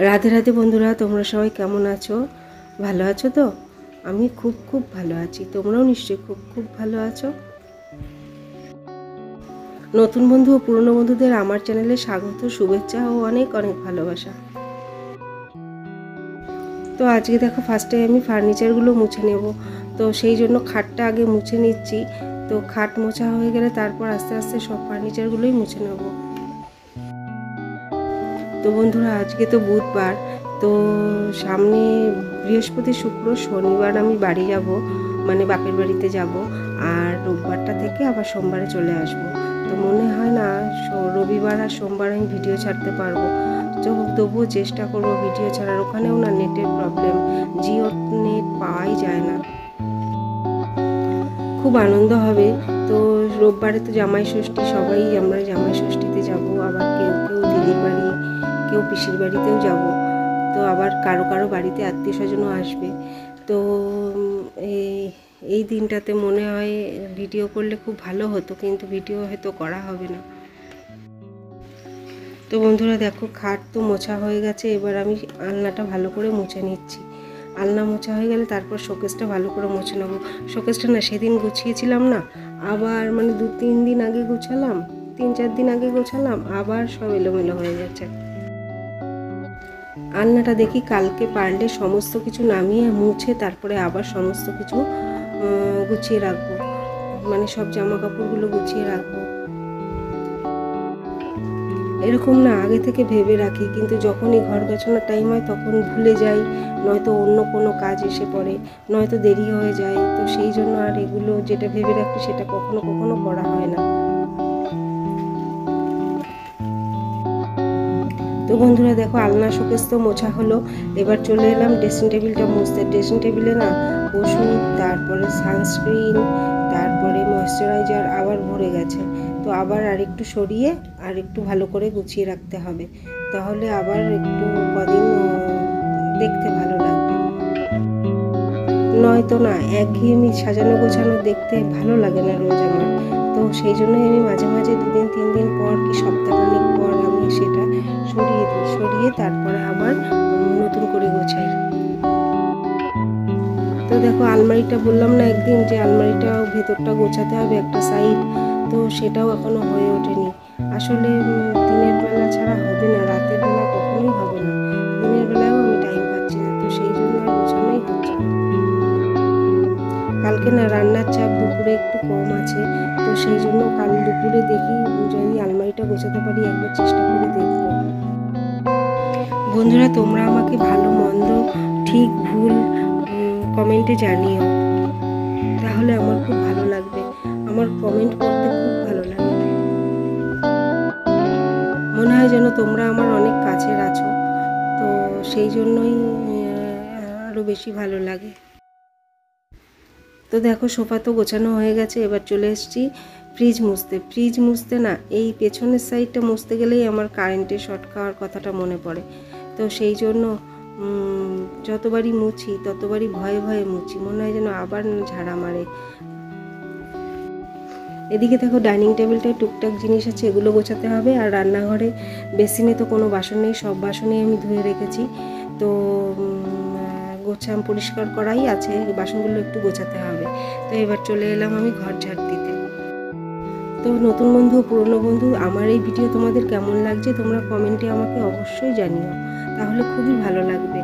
রাধে রাধে বন্ধুরা, তোমরা সবাই কেমন আছো? ভালো আছো তো? আমি খুব খুব ভালো আছি। তোমরাও নিশ্চয়ই খুব খুব ভালো আছো। নতুন বন্ধু ও পুরনো বন্ধুদের আমার চ্যানেলে স্বাগত, শুভেচ্ছা ও অনেক অনেক ভালোবাসা। তো আজকে দেখো, ফার্স্টে আমি ফার্নিচারগুলো মুছে নেব। তো সেই জন্য খাটটা আগে মুছে নিচ্ছি। তো খাট মোছা হয়ে গেলে তারপর আস্তে আস্তে সব ফার্নিচারগুলোই মুছে নেব। তো বন্ধুরা, আজকে তো বুধবার। তো সামনে বৃহস্পতি, শুক্র, শনিবার আমি বাড়ি যাব, মানে বাপের বাড়িতে যাব। আর রোববারটা থেকে আবার সোমবারে চলে আসব। তো মনে হয় না রবিবার আর সোমবার আমি ভিডিও ছাড়তে পারবো। তো তবুও চেষ্টা করবো ভিডিও ছাড়ার। ওখানেও না নেটের প্রবলেম, জিও নেট পাওয়াই যায় না। খুব আনন্দ হবে। তো রোববারে তো জামাই ষষ্ঠী, সবাই আমরা জামাই ষষ্ঠীতে যাব। আবার কেউ কেউ দিদির বাড়ি, কেউ পিসির বাড়িতেও যাব। তো আবার কারো কারো বাড়িতে আত্মীয় স্বজনও আসবে। তো এই দিনটাতে মনে হয় ভিডিও করলে খুব ভালো হতো, কিন্তু ভিডিও হয়তো করা হবে না। তো বন্ধুরা দেখো, খাট তো মোছা হয়ে গেছে। এবার আমি আলনাটা ভালো করে মুছে নিচ্ছি। আলনা মোছা হয়ে গেলে তারপর শোকেসটা ভালো করে মুছে নেবো। শোকেসটা না সেদিন গুছিয়েছিলাম না, আবার মানে 2-3 দিন আগে গুছালাম, 3-4 দিন আগে গোছালাম, আবার সব এলোমেলো হয়ে গেছে। আলনাটা দেখি কালকে পারলে সমস্ত কিছু নামিয়ে মুছে তারপরে আবার সমস্ত কিছু গুছিয়ে রাখবো, মানে সব জামা কাপড়গুলো গুছিয়ে রাখবো। এরকম না আগে থেকে ভেবে রাখি, কিন্তু যখনই ঘর গোছানোর টাইম হয় তখন ভুলে যাই, নয়তো অন্য কোনো কাজ এসে পড়ে, নয়তো দেরি হয়ে যায়। তো সেই জন্য আর এগুলো যেটা ভেবে রাখি সেটা কখনো কখনো করা হয় না। তো বন্ধুরা দেখো, আলনা শোকেস তো মোছা হলো। এবার চলে এলাম ড্রেসিং টেবিলটা মুছতে। ড্রেসিং টেবিলে না ওষুধ, তারপরে সানস্ক্রিন, তারপরে ময়শ্চারাইজার আবার ভরে গেছে। তো আবার আরেকটু সরিয়ে আর একটু ভালো করে গুছিয়ে রাখতে হবে, তাহলে আবার একটু কদিন দেখতে ভালো লাগবে। নয়তো না একঘেয়েমি সাজানো গোছানো দেখতে ভালো লাগে না রোজ আমার। তো সেই জন্যই আমি মাঝে মাঝে 2-3 দিন পর কি সপ্তাহখানেক পর আমি সেটা সরিয়ে দিই, সরিয়ে তারপরে আবার নতুন করে গোছাই। তো দেখো, আলমারিটা বললাম না একদিন যে আলমারিটা ভেতরটা গোছাতে হবে একটা সাইড, তো সেটাও এখনো হয়ে ওঠেনি। আসলে দিনের বেলা ছাড়া হবে না, রাতের বেলা কখনোই হবে না। দিনের বেলায়ও আমি টাইম পাচ্ছি না, তো সেই জন্য আর গোছানোই হচ্ছে না। কালকে না রান্নার চাপ দুপুরে একটু কম আছে, তো সেই জন্য কাল দুপুরে দেখি যদি আলমারিটা গোছাতে পারি, একবার চেষ্টা করে দেখব। বন্ধুরা, তোমরা আমাকে ভালো মন্দ, ঠিক ভুল কমেন্টে জানিও, তাহলে আমার খুব ভালো লাগবে। আমার কমেন্ট পড়তে খুব ভালো লাগে, মনে হয় যেন তোমরা আমার অনেক কাছের আছো। তো সেই জন্যই আরও বেশি ভালো লাগে। তো দেখো, সোফা তো গোছানো হয়ে গেছে। এবার চলে এসেছি ফ্রিজ মুছতে। ফ্রিজ মুছতে না এই পেছনের সাইডটা মুছতে গেলেই আমার কারেন্টের শর্ট খাওয়ার কথাটা মনে পড়ে। তো সেই জন্য যতবারই মুছি ততবারই ভয়ে ভয়ে মুছি, মনে হয় যেন আবার ঝাড়া মারে। এদিকে দেখো, ডাইনিং টেবিলটায় টুকটাক জিনিস আছে, এগুলো গোছাতে হবে। আর রান্নাঘরে বেসিনে তো কোনো বাসন নেই, সব বাসনই আমি ধুয়ে রেখেছি। তো পরিষ্কার করাই আছে, বাসনগুলো একটু গোছাতে হবে। তো এবার চলে এলাম আমি ঘর ঝাড় দিতে। তো নতুন বন্ধু, পুরনো বন্ধু, আমার এই ভিডিও তোমাদের কেমন লাগছে তোমরা কমেন্টে আমাকে অবশ্যই জানিও, তাহলে খুবই ভালো লাগবে।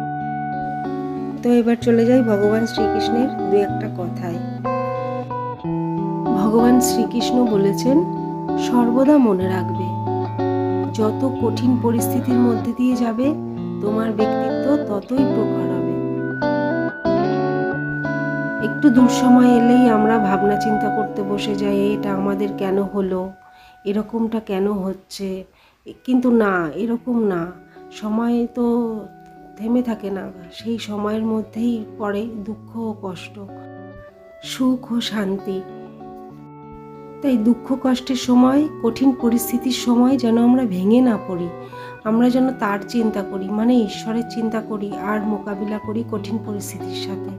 তো এবার চলে যাই ভগবান শ্রীকৃষ্ণের 2-1 কথায়। ভগবান শ্রীকৃষ্ণ বলেছেন, সর্বদা মনে রাখবে, যত কঠিন পরিস্থিতির মধ্যে দিয়ে যাবে তোমার ব্যক্তিত্ব ততই প্রখর হবে। একটু দূর সময় এলেই আমরা ভাবনা চিন্তা করতে বসে যাই, এটা আমাদের কেন হলো, এরকমটা কেন হচ্ছে। কিন্তু না, এরকম না। সময় তো থেমে থাকে না, সেই সময়ের মধ্যেই পড়ে দুঃখ ও কষ্ট, সুখ ও শান্তি। তাই দুঃখ কষ্টের সময়, কঠিন পরিস্থিতির সময় যেন আমরা ভেঙে না পড়ি, আমরা যেন তার চিন্তা করি, মানে ঈশ্বরের চিন্তা করি, আর মোকাবিলা করি কঠিন পরিস্থিতির সাথে।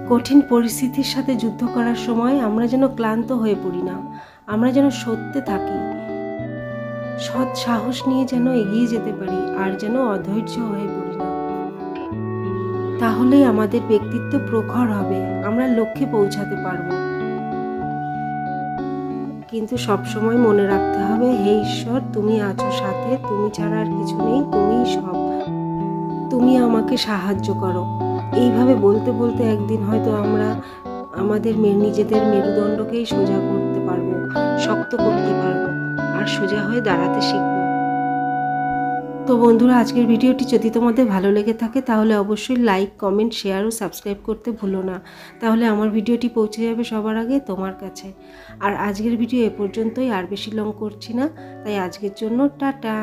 কঠিন পরিস্থিতির সাথে যুদ্ধ করার সময় আমরা যেন ক্লান্ত হয়ে পড়ি না, আমরা যেন সত্যে থাকি, সৎ সাহস নিয়ে যেন এগিয়ে যেতে পারি, আর যেন অধৈর্য হয়ে পড়ি না। তাহলেই আমাদের ব্যক্তিত্ব প্রখর হবে, আমরা লক্ষ্যে পৌঁছাতে পারবো। কিন্তু সবসময় মনে রাখতে হবে, হে ঈশ্বর, তুমি আছো সাথে, তুমি ছাড়া আর কিছু নেই, তুমিই সব, তুমি আমাকে সাহায্য করো। এইভাবে বলতে বলতে একদিন হয়তো আমরা আমাদের নিজেদের মেরুদণ্ডকেই সোজা করতে পারবো, শক্ত করতে পারবো, আর সোজা হয়ে দাঁড়াতে শিখবো। তো বন্ধুরা, আজকের ভিডিওটি যদি তোমাদের ভালো লেগে থাকে তাহলে অবশ্যই লাইক, কমেন্ট, শেয়ার ও সাবস্ক্রাইব করতে ভুলো না। তাহলে আমার ভিডিওটি পৌঁছে যাবে সবার আগে তোমার কাছে। আর আজকের ভিডিও এ পর্যন্তই, আর বেশি লং করছি না, তাই আজকের জন্য টাটা।